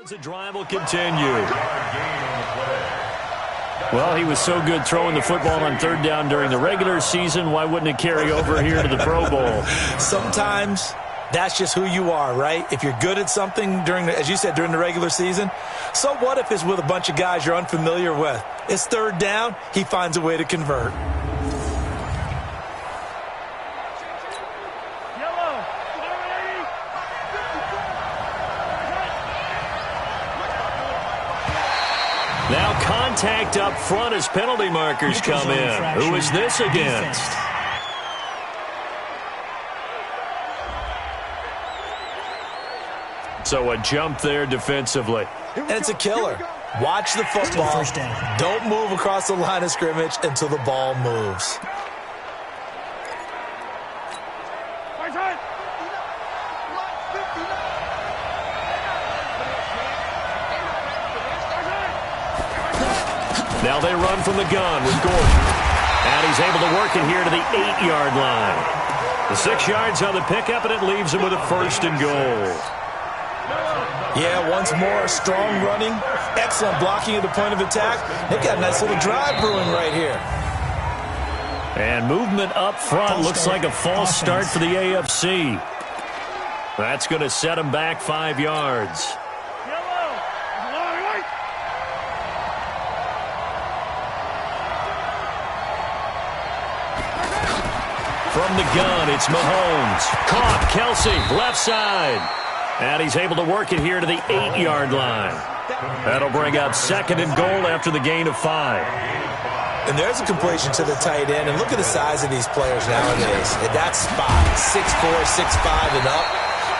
The drive will continue. Well, he was so good throwing the football on third down during the regular season. Why wouldn't it carry over here to the Pro Bowl? Sometimes that's just who you are, right? If you're good at something during, as you said, during the regular season, so what if it's with a bunch of guys you're unfamiliar with? It's third down. He finds a way to convert. Now contact up front as penalty markers come in. Who is this against? So a jump there defensively. And it's a killer. Watch the football. Don't move across the line of scrimmage until the ball moves. Now they run from the gun with Gordon. And he's able to work it here to the 8-yard line. The 6 yards on the pickup, and it leaves him with a 1st and goal. Yeah, once more, strong running, excellent blocking at the point of attack. They've got a nice little drive brewing right here. And movement up front looks like a false start for the AFC. That's going to set him back 5 yards. From the gun, it's Mahomes. Caught, Kelsey, left side. And he's able to work it here to the 8-yard line. That'll bring up 2nd and goal after the gain of 5. And there's a completion to the tight end. And look at the size of these players nowadays. At that spot, 6'4", 6'5", and up.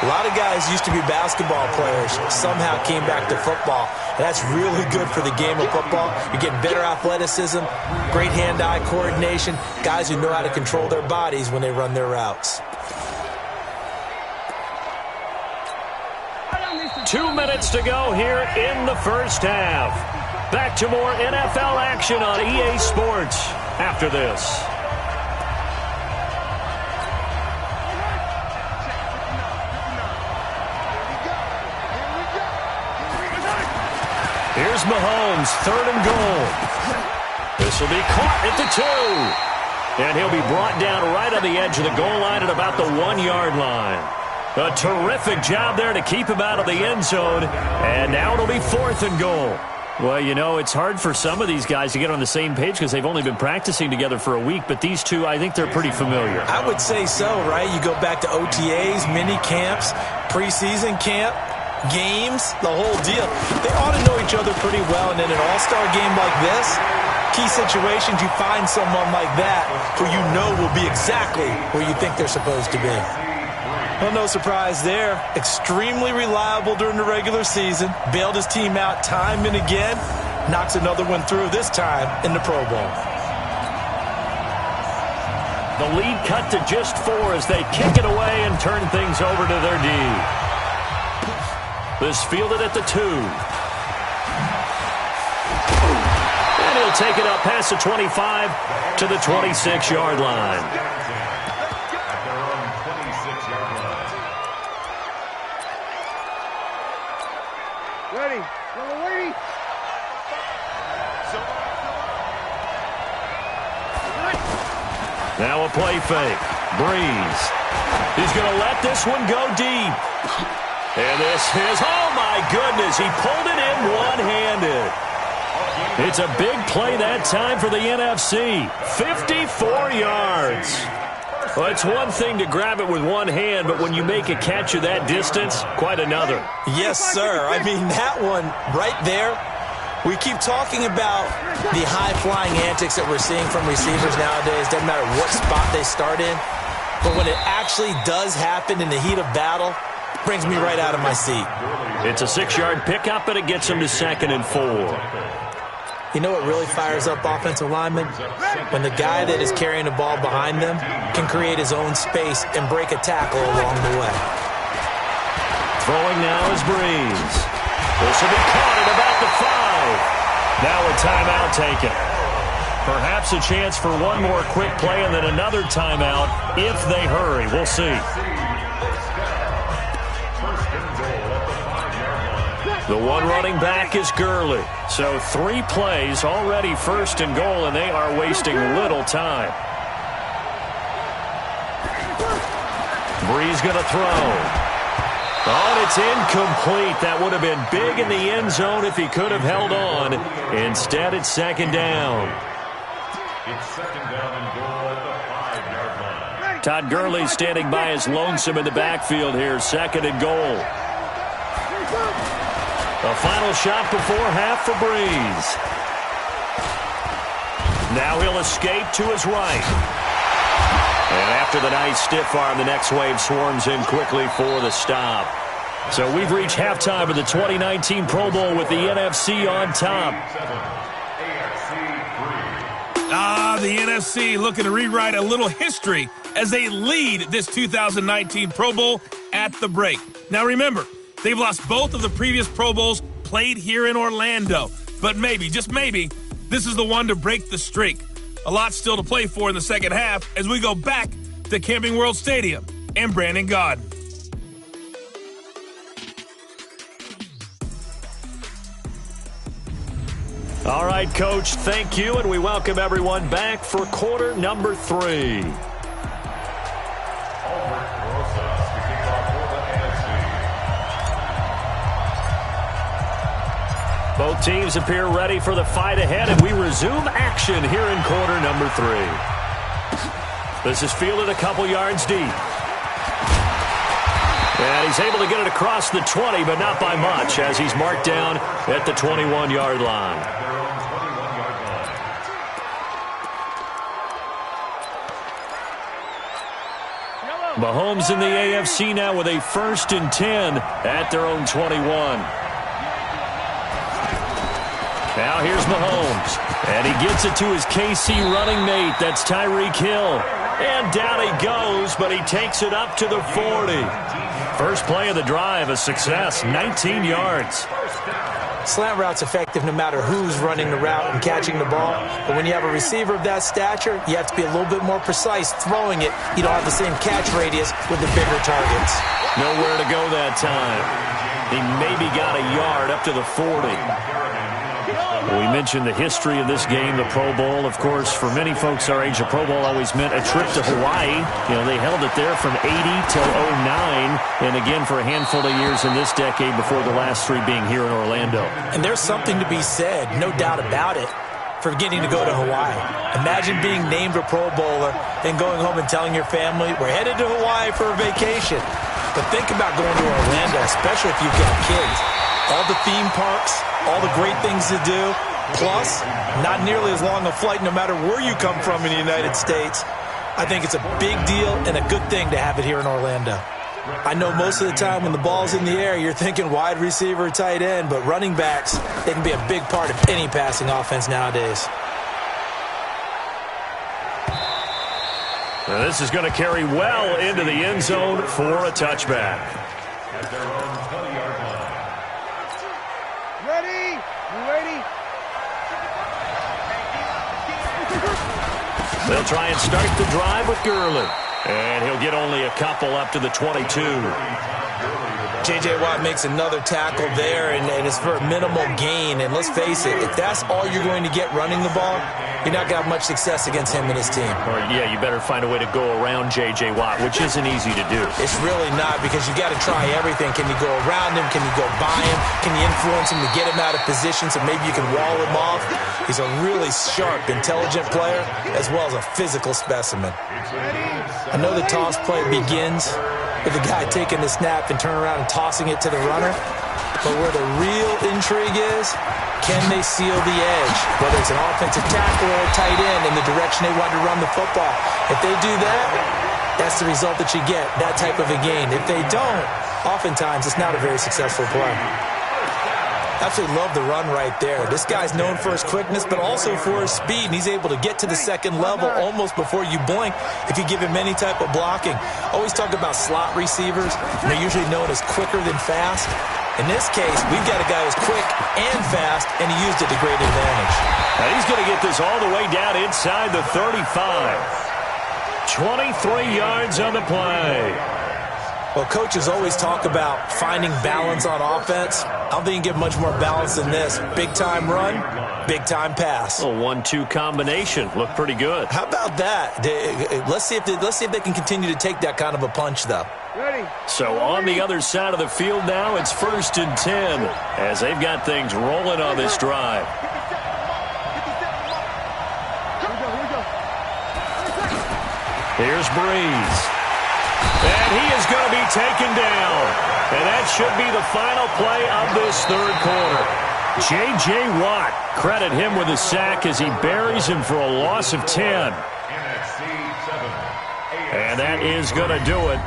A lot of guys used to be basketball players, somehow came back to football. And that's really good for the game of football. You're getting better athleticism, great hand-eye coordination, guys who know how to control their bodies when they run their routes. 2 minutes to go here in the first half. Back to more NFL action on EA Sports after this. Here's Mahomes, 3rd and goal. This will be caught at the 2. And he'll be brought down right on the edge of the goal line at about the 1-yard line. A terrific job there to keep him out of the end zone. And now it'll be 4th and goal. Well, you know, it's hard for some of these guys to get on the same page because they've only been practicing together for a week. But these two, I think they're pretty familiar. I would say so, right? You go back to OTAs, mini camps, preseason camp, games, the whole deal. They ought to know each other pretty well. And in an all-star game like this, key situations, you find someone like that who you know will be exactly where you think they're supposed to be. Well, no surprise there. Extremely reliable during the regular season. Bailed his team out time and again. Knocks another one through, this time in the Pro Bowl. The lead cut to just 4 as they kick it away and turn things over to their D. This fielded at the 2. And he'll take it up past the 25 to the 26-yard line. Now a play fake. Breeze. He's going to let this one go deep. And this is, oh my goodness, he pulled it in one-handed. It's a big play that time for the NFC. 54 yards. Well, it's one thing to grab it with one hand, but when you make a catch of that distance, quite another. Yes, sir. I mean, that one right there. We keep talking about the high-flying antics that we're seeing from receivers nowadays. Doesn't matter what spot they start in. But when it actually does happen in the heat of battle, brings me right out of my seat. It's a 6-yard pickup, and it gets them to 2nd and 4. You know what really fires up offensive linemen? When the guy that is carrying the ball behind them can create his own space and break a tackle along the way. Throwing now is Breeze. This will be caught at about the 5. Now a timeout taken. Perhaps a chance for one more quick play and then another timeout if they hurry. We'll see. The one running back is Gurley. So 3 plays already 1st and goal, and they are wasting little time. Breeze going to throw. Oh, and it's incomplete. That would have been big in the end zone if he could have held on. Instead, it's 2nd down. It's 2nd down and goal at the 5-yard line. Todd Gurley standing by his lonesome in the backfield here. 2nd and goal. A final shot before half for Breeze. Now he'll escape to his right. And after the nice stiff arm, the next wave swarms in quickly for the stop. So we've reached halftime of the 2019 Pro Bowl with the NFC on top. The NFC looking to rewrite a little history as they lead this 2019 Pro Bowl at the break. Now remember, they've lost both of the previous Pro Bowls played here in Orlando. But maybe, just maybe, this is the one to break the streak. A lot still to play for in the second half as we go back to Camping World Stadium and Brandon Gaudin. All right, Coach, thank you, and we welcome everyone back for quarter number 3. Both teams appear ready for the fight ahead, and we resume action here in quarter number 3. This is fielded a couple yards deep. And he's able to get it across the 20, but not by much, as he's marked down at the 21-yard line. Mahomes in the AFC now with a 1st and 10 at their own 21. Now here's Mahomes, and he gets it to his KC running mate. That's Tyreek Hill. And down he goes, but he takes it up to the 40. First play of the drive, a success, 19 yards. Slant route's effective no matter who's running the route and catching the ball. But when you have a receiver of that stature, you have to be a little bit more precise throwing it. You don't have the same catch radius with the bigger targets. Nowhere to go that time. He maybe got a yard up to the 40. We mentioned the history of this game, the Pro Bowl. Of course, for many folks our age, the Pro Bowl always meant a trip to Hawaii. You know, they held it there from 80 till 09, and again for a handful of years in this decade before the last 3 being here in Orlando. And there's something to be said, no doubt about it, for getting to go to Hawaii. Imagine being named a Pro Bowler and going home and telling your family, we're headed to Hawaii for a vacation. But think about going to Orlando, especially if you've got kids. All the theme parks, all the great things to do, plus not nearly as long a flight no matter where you come from in the United States. I think it's a big deal and a good thing to have it here in Orlando. I know most of the time when the ball's in the air, you're thinking wide receiver, tight end, but running backs, they can be a big part of any passing offense nowadays. Now this is going to carry well into the end zone for a touchback. At their own 20-yard line. Ready? You ready? They'll try and start the drive with Gurley. And he'll get only a couple up to the 22. J.J. Watt makes another tackle there, and it's for a minimal gain. And let's face it, if that's all you're going to get running the ball, you're not going to have much success against him and his team. Or, yeah, you better find a way to go around J.J. Watt, which isn't easy to do. It's really not, because you got to try everything. Can you go around him? Can you go by him? Can you influence him to get him out of position so maybe you can wall him off? He's a really sharp, intelligent player, as well as a physical specimen. I know the toss play begins with the guy taking the snap and turning around and tossing it to the runner. But where the real intrigue is, can they seal the edge? Whether it's an offensive tackle or a tight end in the direction they want to run the football. If they do that, that's the result that you get, that type of a gain. If they don't, oftentimes it's not a very successful play. Absolutely love the run right there. This guy's known for his quickness, but also for his speed. And he's able to get to the second level almost before you blink if you give him any type of blocking. Always talk about slot receivers, and they're usually known as quicker than fast. In this case, we've got a guy who's quick and fast, and he used it to great advantage. Now he's going to get this all the way down inside the 35. 23 yards on the play. Well, coaches always talk about finding balance on offense. I don't think you get much more balance than this. Big-time run, big-time pass. A 1-2 combination. Looked pretty good. How about that? Let's see if they can continue to take that kind of a punch, though. So on the other side of the field now, it's 1st and 10 as they've got things rolling on this drive. Here's Breeze. And he is going to be taken down. And that should be the final play of this third quarter. J.J. Watt, credit him with a sack as he buries him for a loss of 10. And that is going to do it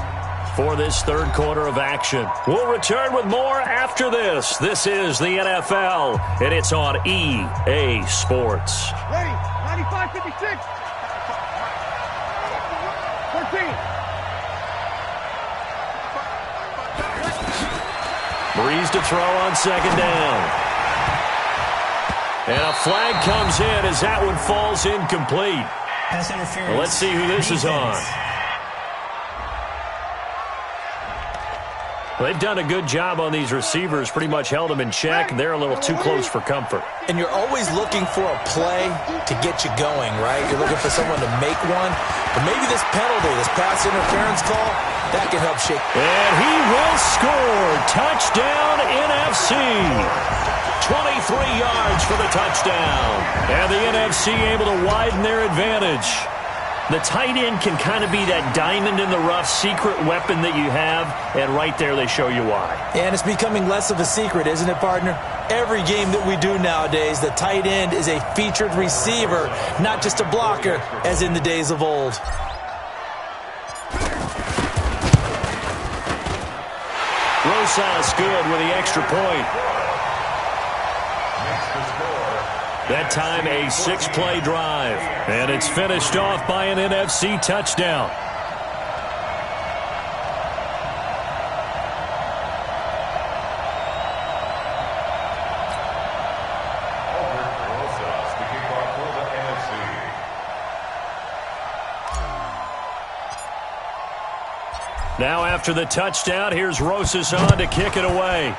for this third quarter of action. We'll return with more after this. This is the NFL, and it's on EA Sports. Ready, 95-56. 14. Breeze to throw on second down. And a flag comes in as that one falls incomplete. Pass interference. Let's see who this is on. They've done a good job on these receivers, pretty much held them in check. They're a little too close for comfort. And you're always looking for a play to get you going, right? You're looking for someone to make one. But maybe this penalty, this pass interference call, that can help shake. And he will score. Touchdown, NFC. 23 yards for the touchdown. And the NFC able to widen their advantage. The tight end can kind of be that diamond in the rough secret weapon that you have, and right there they show you why. And it's becoming less of a secret, isn't it, partner? Every game that we do nowadays, the tight end is a featured receiver, not just a blocker, as in the days of old. Rosas good with the extra point. That time a 6-play drive. And it's finished off by an NFC touchdown. Now after the touchdown, here's Rosas on to kick it away.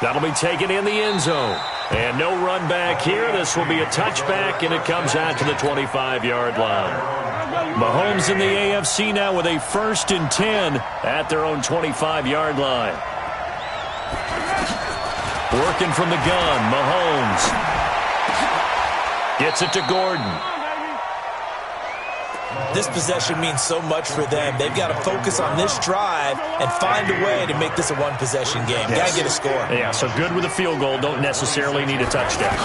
That'll be taken in the end zone. And no run back here. This will be a touchback, and it comes out to the 25-yard line. Mahomes in the AFC now with a 1st and 10 at their own 25-yard line. Working from the gun, Mahomes. Gets it to Gordon. This possession means so much for them. They've got to focus on this drive and find a way to make this a one-possession game. Yes. Got to get a score. Yeah, so good with a field goal. Don't necessarily need a touchdown.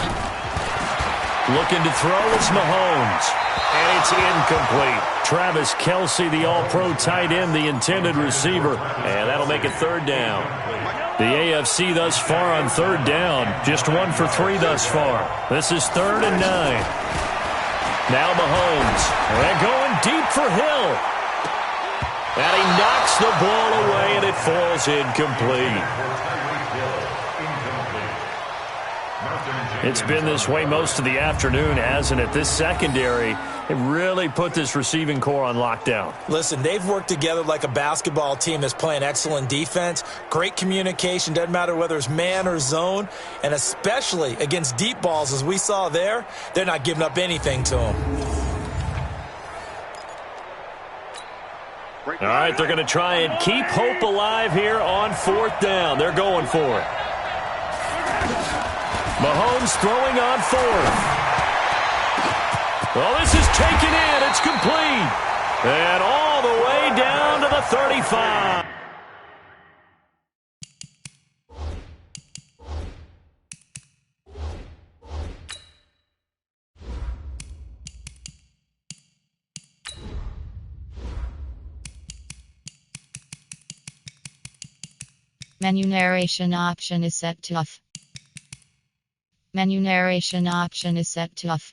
Looking to throw is Mahomes. And it's incomplete. Travis Kelce, the all-pro tight end, the intended receiver. And that'll make it third down. The AFC thus far on third down. Just 1 for 3 thus far. This is 3rd and 9. Now Mahomes. They're going deep for Hill. And he knocks the ball away, and it falls incomplete. It's been this way most of the afternoon, hasn't it? This secondary, it really put this receiving core on lockdown. Listen, they've worked together like a basketball team that's playing excellent defense. Great communication, doesn't matter whether it's man or zone. And especially against deep balls, as we saw there, they're not giving up anything to them. All right, they're going to try and keep hope alive here on 4th down. They're going for it. Mahomes throwing on 4th. Well, this is taken in. It's complete. And all the way down to the 35. Menu narration option is set to off. Menu narration option is set to off.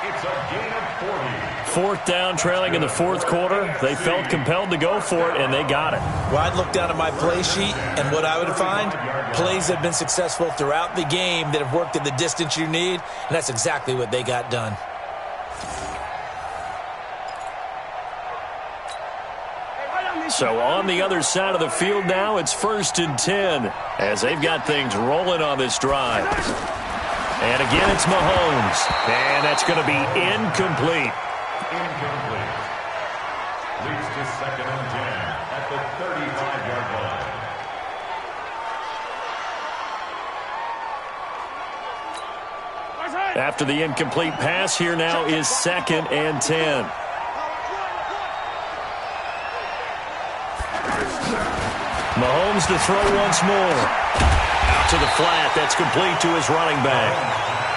It's a gain of 40. 4th down, trailing in the 4th quarter. They felt compelled to go for it, and they got it. Well, I'd look down at my play sheet, and what I would find, plays have been successful throughout the game that have worked at the distance you need, and that's exactly what they got done. So on the other side of the field now, it's 1st and 10 as they've got things rolling on this drive. And again, it's Mahomes. And that's going to be incomplete. Incomplete. Leads to 2nd and 10 at the 35-yard line. After the incomplete pass, here now is 2nd and 10. Mahomes to throw once more. Out to the flat. That's complete to his running back.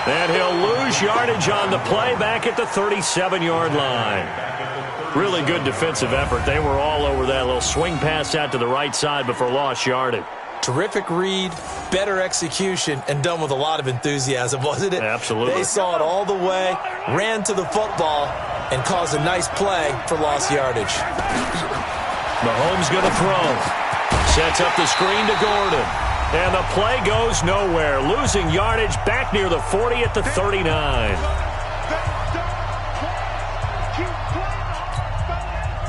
And he'll lose yardage on the play back at the 37-yard line. Really good defensive effort. They were all over that little swing pass out to the right side before lost yardage. Terrific read, better execution, and done with a lot of enthusiasm, wasn't it? Absolutely. They saw it all the way, ran to the football, and caused a nice play for lost yardage. Mahomes going to throw. Sets up the screen to Gordon. And the play goes nowhere. Losing yardage back near the 40 at the 39.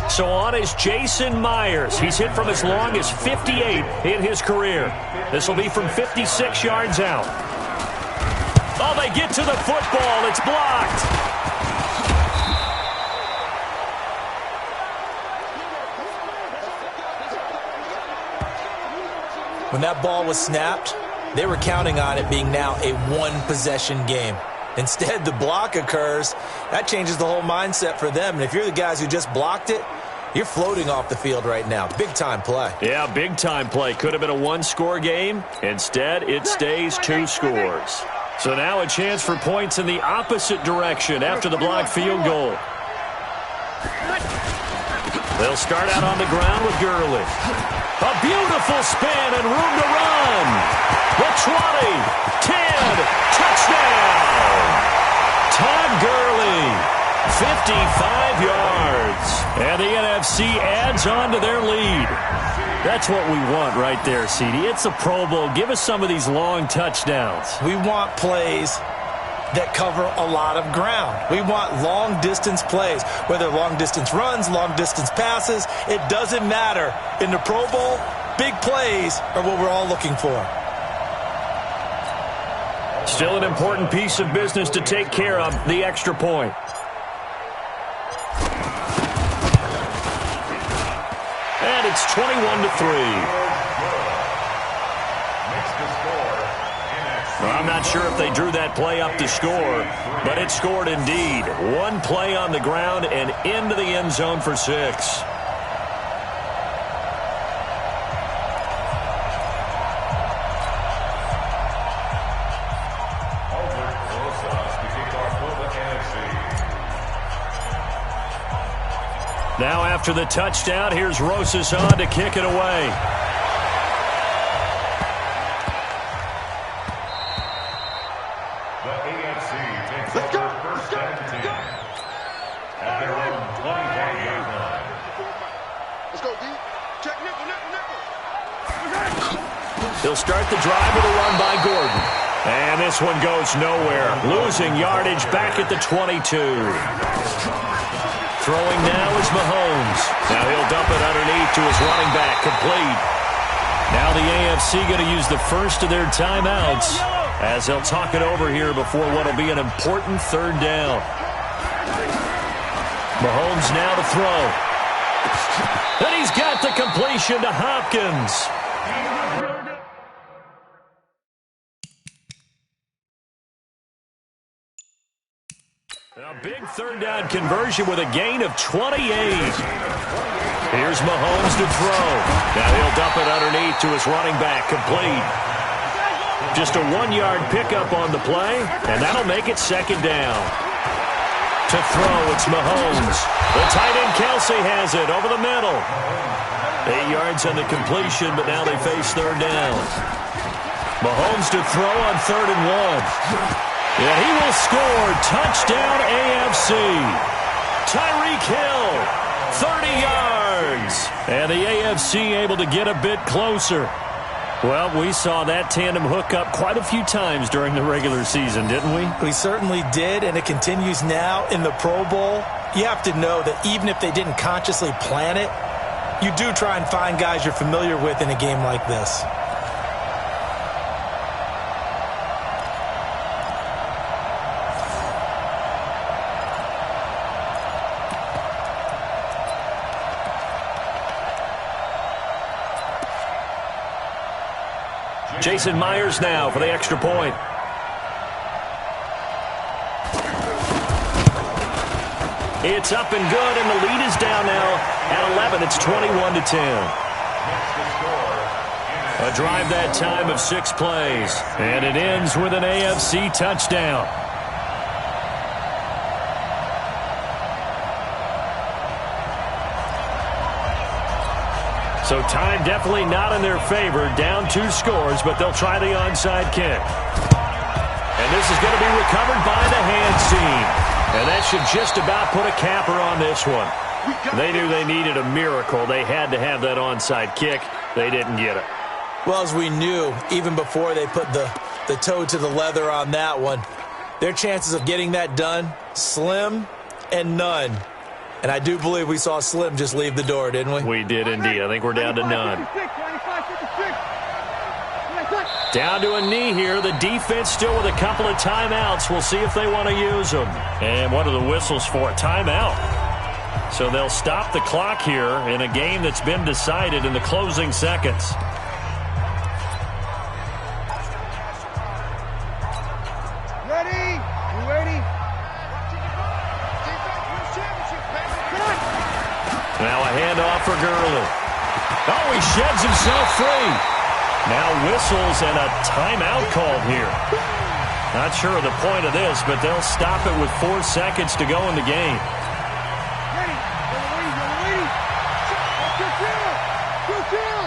So on is Jason Myers. He's hit from as long as 58 in his career. This will be from 56 yards out. Oh, they get to the football. It's blocked. When that ball was snapped, they were counting on it being now a one-possession game. Instead, the block occurs. That changes the whole mindset for them. And if you're the guys who just blocked it, you're floating off the field right now. Big-time play. Yeah, big-time play. Could have been a one-score game. Instead, it stays 2 scores. So now a chance for points in the opposite direction after the blocked field goal. They'll start out on the ground with Gurley. A beautiful spin and room to run. The 20, 10, touchdown. Todd Gurley, 55 yards. And the NFC adds on to their lead. That's what we want right there, CD. It's a Pro Bowl. Give us some of these long touchdowns. We want plays that cover a lot of ground. We want long-distance plays, whether long-distance runs, long-distance passes. It doesn't matter. In the Pro Bowl, big plays are what we're all looking for. Still an important piece of business to take care of, the extra point. And it's 21-3. I'm not sure if they drew that play up to score, but it scored indeed. One play on the ground and into the end zone for 6. Now after the touchdown, here's Rosas on to kick it away. He'll start the drive with a run by Gordon. And this one goes nowhere. Losing yardage back at the 22. Throwing now is Mahomes. Now he'll dump it underneath to his running back. Complete. Now the AFC going to use the first of their timeouts as they'll talk it over here before what will be an important 3rd down. Mahomes now to throw. And he's got the completion to Hopkins. A big 3rd down conversion with a gain of 28. Here's Mahomes to throw. Now he'll dump it underneath to his running back. Complete. Just a 1-yard pickup on the play, and that'll make it 2nd down. To throw, it's Mahomes. The tight end Kelsey has it over the middle. 8 yards on the completion, but now they face 3rd down. Mahomes to throw on 3rd and 1. And he will score. Touchdown AFC. Tyreek Hill, 30 yards. And the AFC able to get a bit closer. Well, we saw that tandem hook up quite a few times during the regular season, didn't we? We certainly did, and it continues now in the Pro Bowl. You have to know that even if they didn't consciously plan it, you do try and find guys you're familiar with in a game like this. Jason Myers now for the extra point. It's up and good, and the lead is down now at 11. It's 21-10. A drive that time of 6 plays, and it ends with an AFC touchdown. So time definitely not in their favor. Down 2 scores, but they'll try the onside kick. And this is going to be recovered by the hands team. And that should just about put a capper on this one. They knew they needed a miracle. They had to have that onside kick. They didn't get it. Well, as we knew, even before they put the toe to the leather on that one, their chances of getting that done, slim and none. And I do believe we saw Slim just leave the door, didn't we? We did indeed. I think we're down to none. Down to a knee here. The defense still with a couple of timeouts. We'll see if they want to use them. And what are the whistles for? Timeout. So they'll stop the clock here in a game that's been decided in the closing seconds. Ready? You ready? Now a handoff for Gurley. Oh, he sheds himself free. Now whistles and a timeout called here. Not sure of the point of this, but they'll stop it with 4 seconds to go in the game. Ready? Ready? Two down.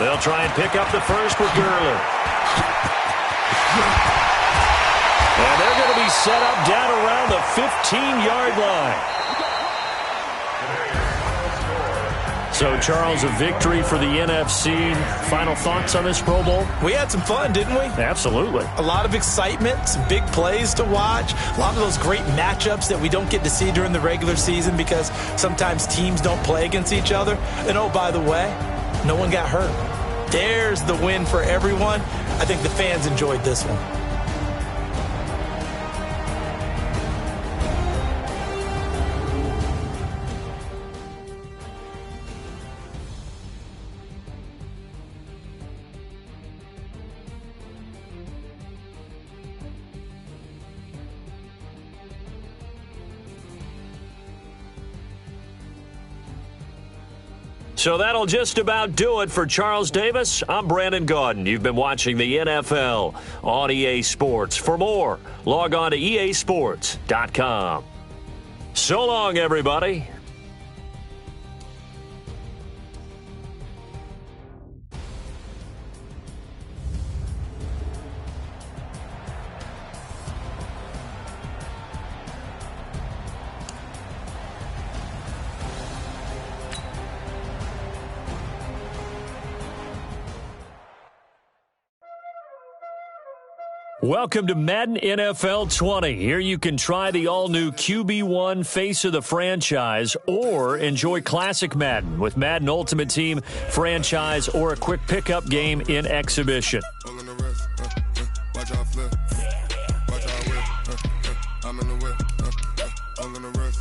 They'll try and pick up the first with Gurley. And they're going to be set up down around the 15-yard line. So, Charles, a victory for the NFC. Final thoughts on this Pro Bowl? We had some fun, didn't we? Absolutely. A lot of excitement, some big plays to watch, a lot of those great matchups that we don't get to see during the regular season because sometimes teams don't play against each other. And, oh, by the way, no one got hurt. There's the win for everyone. I think the fans enjoyed this one. So that'll just about do it for Charles Davis. I'm Brandon Gaudin. You've been watching the NFL on EA Sports. For more, log on to easports.com. So long, everybody. Welcome to Madden NFL 20. Here you can try the all-new QB1 face of the franchise or enjoy classic Madden with Madden Ultimate Team, franchise, or a quick pickup game in exhibition. Watch out flip. Watch out whip. I'm in the whip. I'm in the wrist.